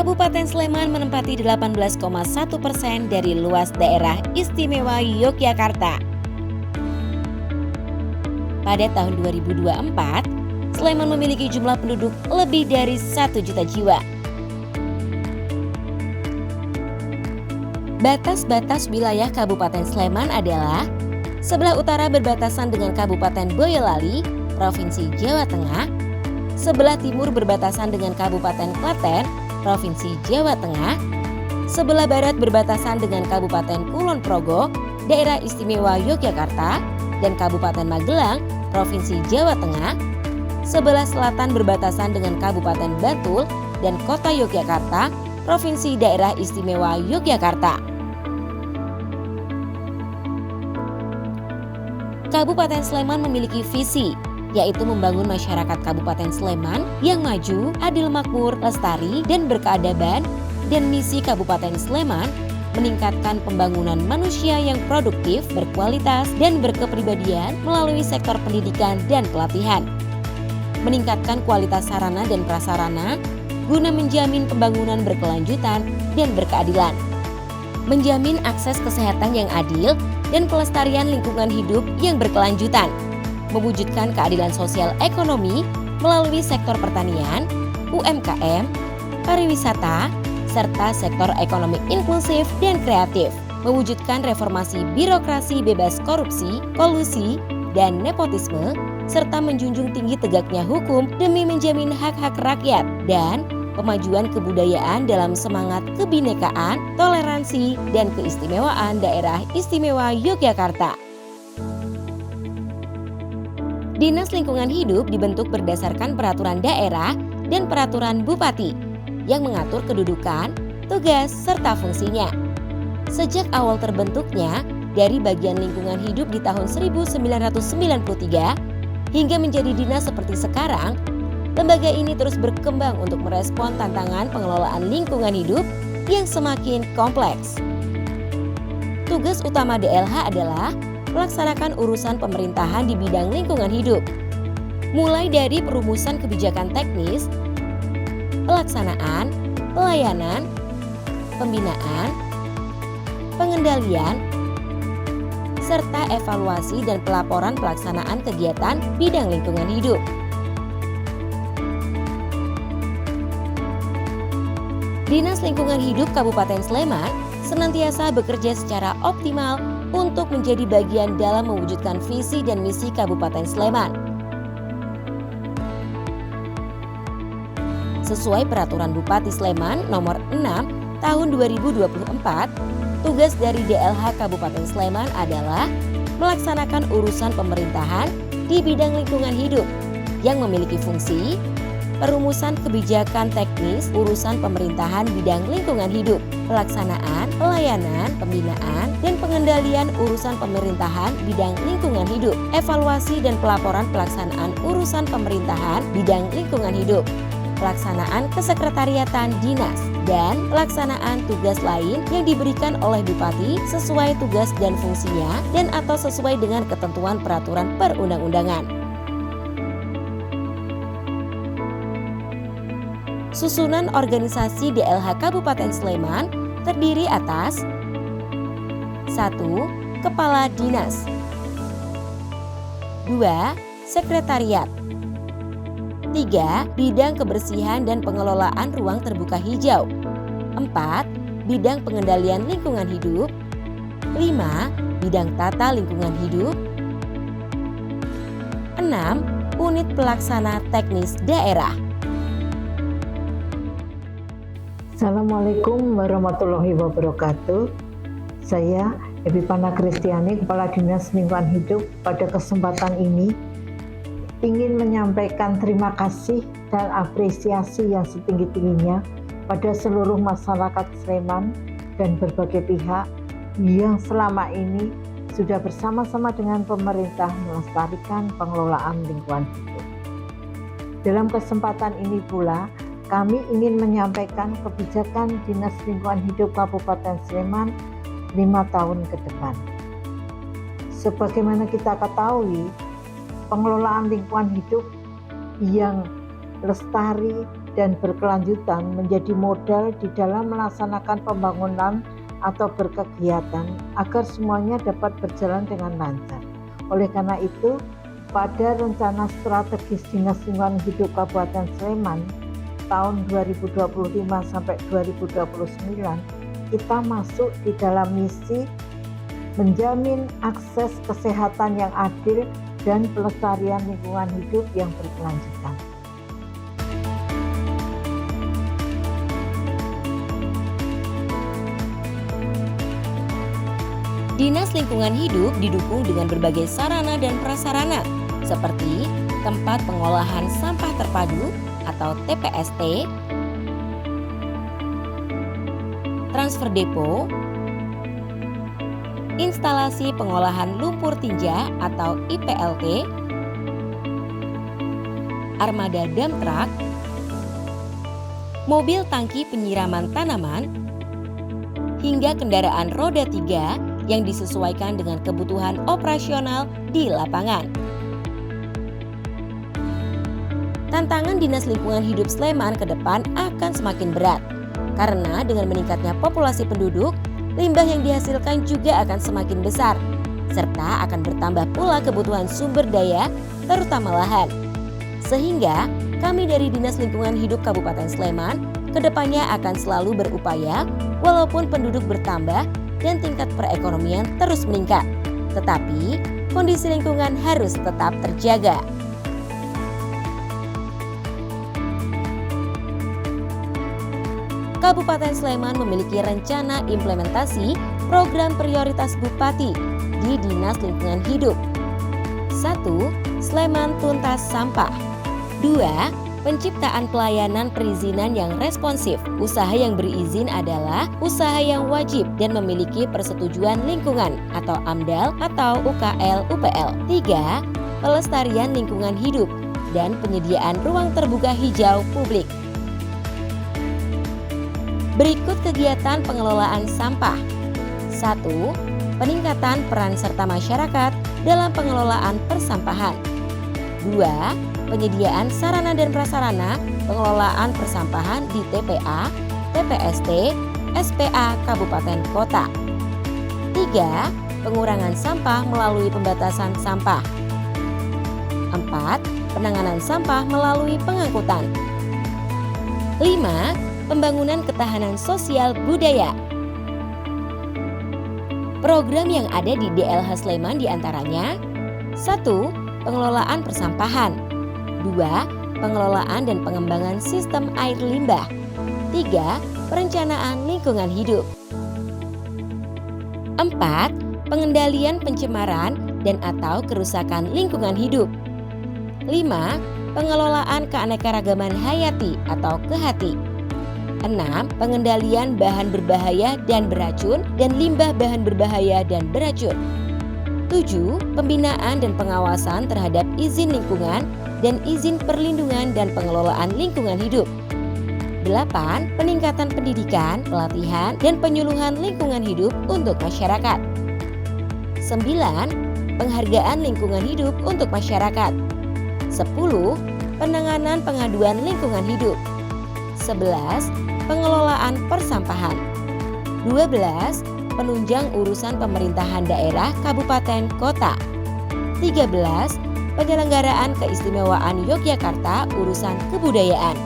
Kabupaten Sleman menempati 18,1% dari luas daerah istimewa Yogyakarta. Pada tahun 2024, Sleman memiliki jumlah penduduk lebih dari 1 juta jiwa. Batas-batas wilayah Kabupaten Sleman adalah: sebelah utara berbatasan dengan Kabupaten Boyolali, Provinsi Jawa Tengah; sebelah timur berbatasan dengan Kabupaten Klaten, Provinsi Jawa Tengah; sebelah barat berbatasan dengan Kabupaten Kulon Progo, Daerah Istimewa Yogyakarta, dan Kabupaten Magelang, Provinsi Jawa Tengah; sebelah selatan berbatasan dengan Kabupaten Bantul dan Kota Yogyakarta, Provinsi Daerah Istimewa Yogyakarta. Kabupaten Sleman memiliki visi, yaitu membangun masyarakat Kabupaten Sleman yang maju, adil makmur, lestari, dan berkeadaban, dan misi Kabupaten Sleman meningkatkan pembangunan manusia yang produktif, berkualitas, dan berkepribadian melalui sektor pendidikan dan pelatihan. Meningkatkan kualitas sarana dan prasarana guna menjamin pembangunan berkelanjutan dan berkeadilan. Menjamin akses kesehatan yang adil dan pelestarian lingkungan hidup yang berkelanjutan. Mewujudkan keadilan sosial ekonomi melalui sektor pertanian, UMKM, pariwisata, serta sektor ekonomi inklusif dan kreatif. Mewujudkan reformasi birokrasi bebas korupsi, kolusi, dan nepotisme, serta menjunjung tinggi tegaknya hukum demi menjamin hak-hak rakyat dan pemajuan kebudayaan dalam semangat kebinekaan, toleransi, dan keistimewaan daerah istimewa Yogyakarta. Dinas Lingkungan Hidup dibentuk berdasarkan peraturan daerah dan peraturan bupati yang mengatur kedudukan, tugas, serta fungsinya. Sejak awal terbentuknya dari bagian lingkungan hidup di tahun 1993 hingga menjadi dinas seperti sekarang, lembaga ini terus berkembang untuk merespon tantangan pengelolaan lingkungan hidup yang semakin kompleks. Tugas utama DLH adalah melaksanakan urusan pemerintahan di bidang lingkungan hidup, mulai dari perumusan kebijakan teknis, pelaksanaan, pelayanan, pembinaan, pengendalian, serta evaluasi dan pelaporan pelaksanaan kegiatan bidang lingkungan hidup. Dinas Lingkungan Hidup Kabupaten Sleman senantiasa bekerja secara optimal untuk menjadi bagian dalam mewujudkan visi dan misi Kabupaten Sleman. Sesuai Peraturan Bupati Sleman Nomor 6 Tahun 2024, tugas dari DLH Kabupaten Sleman adalah melaksanakan urusan pemerintahan di bidang lingkungan hidup yang memiliki fungsi perumusan kebijakan teknis urusan pemerintahan bidang lingkungan hidup, pelaksanaan, pelayanan, pembinaan, dan pengendalian urusan pemerintahan bidang lingkungan hidup, evaluasi dan pelaporan pelaksanaan urusan pemerintahan bidang lingkungan hidup, pelaksanaan kesekretariatan dinas, dan pelaksanaan tugas lain yang diberikan oleh Bupati sesuai tugas dan fungsinya dan atau sesuai dengan ketentuan peraturan perundang-undangan. Susunan organisasi DLH Kabupaten Sleman terdiri atas 1. Kepala Dinas, 2. Sekretariat, 3. Bidang kebersihan dan pengelolaan ruang terbuka hijau, 4. Bidang pengendalian lingkungan hidup, 5. Bidang tata lingkungan hidup, 6. Unit pelaksana teknis daerah. Assalamualaikum warahmatullahi wabarakatuh. Saya Epipana Kristiani, Kepala Dinas Lingkungan Hidup. Pada kesempatan ini ingin menyampaikan terima kasih dan apresiasi yang setinggi-tingginya pada seluruh masyarakat Sleman dan berbagai pihak yang selama ini sudah bersama-sama dengan pemerintah melestarikan pengelolaan lingkungan hidup. Dalam kesempatan ini pula kami ingin menyampaikan kebijakan Dinas Lingkungan Hidup Kabupaten Sleman 5 tahun ke depan. Sebagaimana kita ketahui, pengelolaan lingkungan hidup yang lestari dan berkelanjutan menjadi modal di dalam melaksanakan pembangunan atau berkegiatan agar semuanya dapat berjalan dengan lancar. Oleh karena itu, pada rencana strategis Dinas Lingkungan Hidup Kabupaten Sleman tahun 2025 sampai 2029, kita masuk di dalam misi menjamin akses kesehatan yang adil dan pelestarian lingkungan hidup yang berkelanjutan. Dinas Lingkungan Hidup didukung dengan berbagai sarana dan prasarana seperti tempat pengolahan sampah terpadu atau TPST, transfer depo, instalasi pengolahan lumpur tinja atau IPLT, armada dump truck, mobil tangki penyiraman tanaman, hingga kendaraan roda 3 yang disesuaikan dengan kebutuhan operasional di lapangan. Tantangan Dinas Lingkungan Hidup Sleman ke depan akan semakin berat, karena dengan meningkatnya populasi penduduk, limbah yang dihasilkan juga akan semakin besar, serta akan bertambah pula kebutuhan sumber daya, terutama lahan. Sehingga kami dari Dinas Lingkungan Hidup Kabupaten Sleman kedepannya akan selalu berupaya walaupun penduduk bertambah dan tingkat perekonomian terus meningkat, tetapi kondisi lingkungan harus tetap terjaga. Kabupaten Sleman memiliki rencana implementasi program prioritas Bupati di Dinas Lingkungan Hidup. 1. Sleman tuntas sampah. 2. Penciptaan pelayanan perizinan yang responsif. Usaha yang berizin adalah usaha yang wajib dan memiliki persetujuan lingkungan atau AMDAL atau UKL UPL. 3. Pelestarian lingkungan hidup dan penyediaan ruang terbuka hijau publik. Berikut kegiatan pengelolaan sampah. 1. Peningkatan peran serta masyarakat dalam pengelolaan persampahan. 2. Penyediaan sarana dan prasarana pengelolaan persampahan di TPA, TPST, SPA Kabupaten Kota. 3. Pengurangan sampah melalui pembatasan sampah. 4. Penanganan sampah melalui pengangkutan. 5. Pembangunan ketahanan sosial budaya. Program yang ada di DLH Sleman diantaranya 1. Pengelolaan persampahan. 2. Pengelolaan dan pengembangan sistem air limbah. 3. Perencanaan lingkungan hidup. 4. Pengendalian pencemaran dan atau kerusakan lingkungan hidup. 5. Pengelolaan keanekaragaman hayati atau KEHATI. 6. Pengendalian bahan berbahaya dan beracun dan limbah bahan berbahaya dan beracun. 7. Pembinaan dan pengawasan terhadap izin lingkungan dan izin perlindungan dan pengelolaan lingkungan hidup. 8. Peningkatan pendidikan, pelatihan, dan penyuluhan lingkungan hidup untuk masyarakat. 9. Penghargaan lingkungan hidup untuk masyarakat. 10. Penanganan pengaduan lingkungan hidup. 11. Pengelolaan persampahan. 12. Penunjang urusan pemerintahan daerah kabupaten kota. 13. Penyelenggaraan keistimewaan Yogyakarta urusan kebudayaan.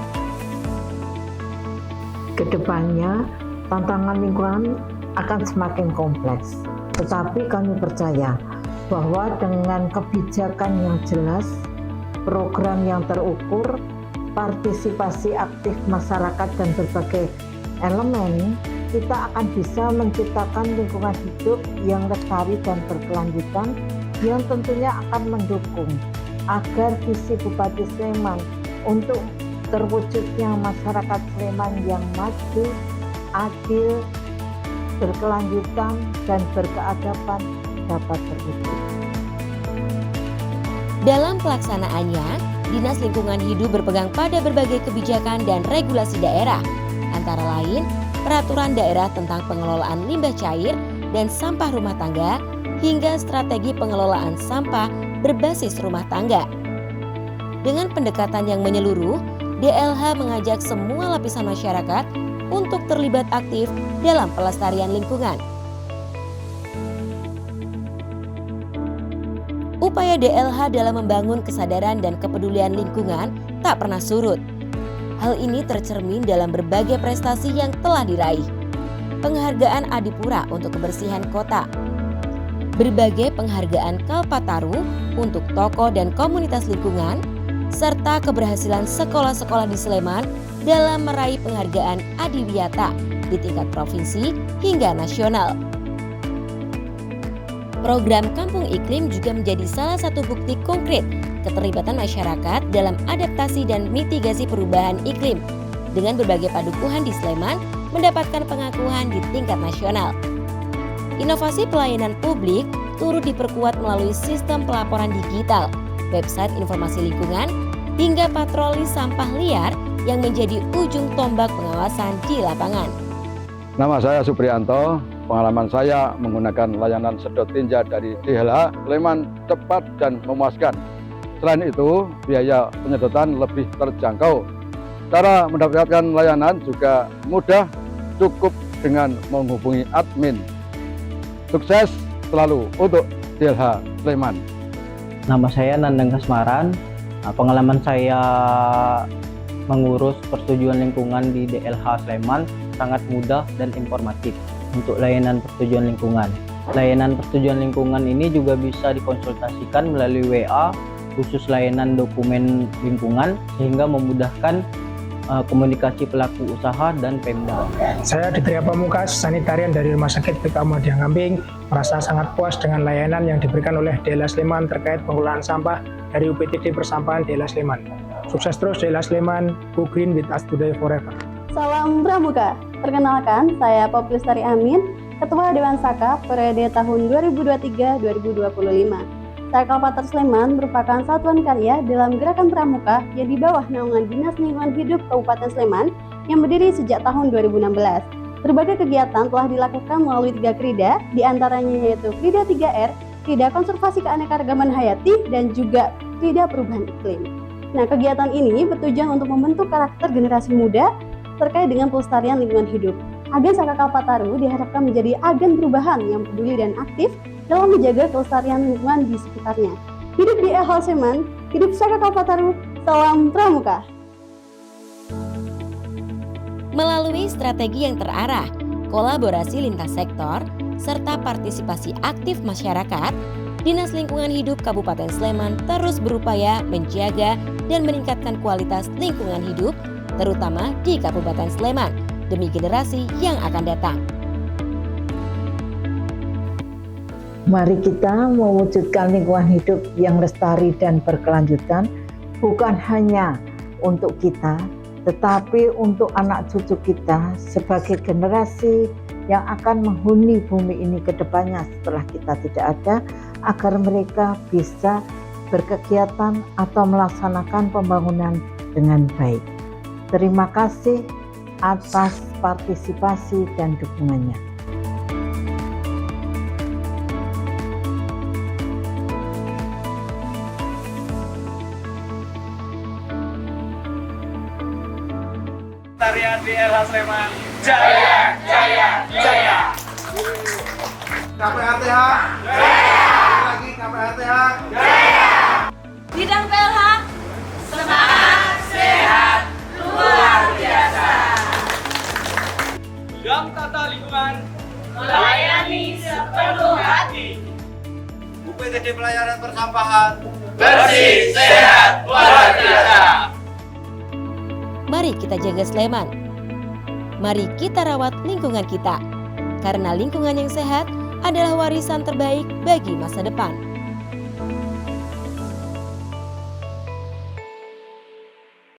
Kedepannya, tantangan lingkungan akan semakin kompleks. Tetapi kami percaya bahwa dengan kebijakan yang jelas, program yang terukur, partisipasi aktif masyarakat dan berbagai elemen, kita akan bisa menciptakan lingkungan hidup yang lestari dan berkelanjutan yang tentunya akan mendukung agar visi Bupati Sleman untuk terwujudnya masyarakat Sleman yang maju, adil, berkelanjutan, dan berkeadaban dapat terwujud. Dalam pelaksanaannya, Dinas Lingkungan Hidup berpegang pada berbagai kebijakan dan regulasi daerah, antara lain peraturan daerah tentang pengelolaan limbah cair dan sampah rumah tangga, hingga strategi pengelolaan sampah berbasis rumah tangga. Dengan pendekatan yang menyeluruh, DLH mengajak semua lapisan masyarakat untuk terlibat aktif dalam pelestarian lingkungan. Upaya DLH dalam membangun kesadaran dan kepedulian lingkungan tak pernah surut. Hal ini tercermin dalam berbagai prestasi yang telah diraih. Penghargaan Adipura untuk kebersihan kota, berbagai penghargaan Kalpataru untuk tokoh dan komunitas lingkungan, serta keberhasilan sekolah-sekolah di Sleman dalam meraih penghargaan Adiwiyata di tingkat provinsi hingga nasional. Program Kampung Iklim juga menjadi salah satu bukti konkret keterlibatan masyarakat dalam adaptasi dan mitigasi perubahan iklim, dengan berbagai padukuhan di Sleman mendapatkan pengakuan di tingkat nasional. Inovasi pelayanan publik turut diperkuat melalui sistem pelaporan digital, website informasi lingkungan, hingga patroli sampah liar yang menjadi ujung tombak pengawasan di lapangan. Nama saya Supriyanto. Pengalaman saya menggunakan layanan sedot tinja dari DLH Sleman cepat dan memuaskan. Selain itu, biaya penyedotan lebih terjangkau. Cara mendapatkan layanan juga mudah, cukup dengan menghubungi admin. Sukses selalu untuk DLH Sleman. Nama saya Nandang Kasmaran. Pengalaman saya mengurus persetujuan lingkungan di DLH Sleman sangat mudah dan informatif untuk layanan persetujuan lingkungan. Layanan persetujuan lingkungan ini juga bisa dikonsultasikan melalui WA khusus layanan dokumen lingkungan, sehingga memudahkan komunikasi pelaku usaha dan Pemda. Saya Ditria Pamungkas, sanitarian dari Rumah Sakit PK Muhammadiyah Ngamping, merasa sangat puas dengan layanan yang diberikan oleh DLH Sleman terkait pengelolaan sampah dari UPTD Persampahan DLH Sleman. Sukses terus DLH Sleman, go green with us today forever. Salam Pramuka. Perkenalkan, saya Poppy Lestari Amin, Ketua Dewan Saka periode tahun 2023-2025. Saka Kalpataru Sleman merupakan satuan karya dalam Gerakan Pramuka yang di bawah naungan Dinas Lingkungan Hidup Kabupaten Sleman yang berdiri sejak tahun 2016. Berbagai kegiatan telah dilakukan melalui 3 krida, diantaranya yaitu Krida 3R, Krida Konservasi Keanekaragaman Hayati, dan juga Krida Perubahan Iklim. Nah, kegiatan ini bertujuan untuk membentuk karakter generasi muda terkait dengan pelestarian lingkungan hidup. Agen Saka Kalpataru diharapkan menjadi agen perubahan yang peduli dan aktif dalam menjaga kelestarian lingkungan di sekitarnya. Hidup di DLH Sleman, hidup Saka Kalpataru, salam Pramuka. Melalui strategi yang terarah, kolaborasi lintas sektor, serta partisipasi aktif masyarakat, Dinas Lingkungan Hidup Kabupaten Sleman terus berupaya menjaga dan meningkatkan kualitas lingkungan hidup, terutama di Kabupaten Sleman, demi generasi yang akan datang. Mari kita mewujudkan lingkungan hidup yang lestari dan berkelanjutan, bukan hanya untuk kita, tetapi untuk anak cucu kita sebagai generasi yang akan menghuni bumi ini ke depannya setelah kita tidak ada, agar mereka bisa berkegiatan atau melaksanakan pembangunan dengan baik. Terima kasih atas partisipasi dan dukungannya. Tarian di DLH Sleman, jaya, jaya, jaya. KPRTH, jaya. Lagi KPRTH, jaya. Bidang PLH, semangat, sehat, luar biasa. Bidang tata lingkungan, Melayani sepenuh hati. UPTD Pelayanan Persampahan, Bersih, sehat, luar biasa. Mari kita jaga Sleman. Mari kita rawat lingkungan kita. Karena lingkungan yang sehat adalah warisan terbaik bagi masa depan.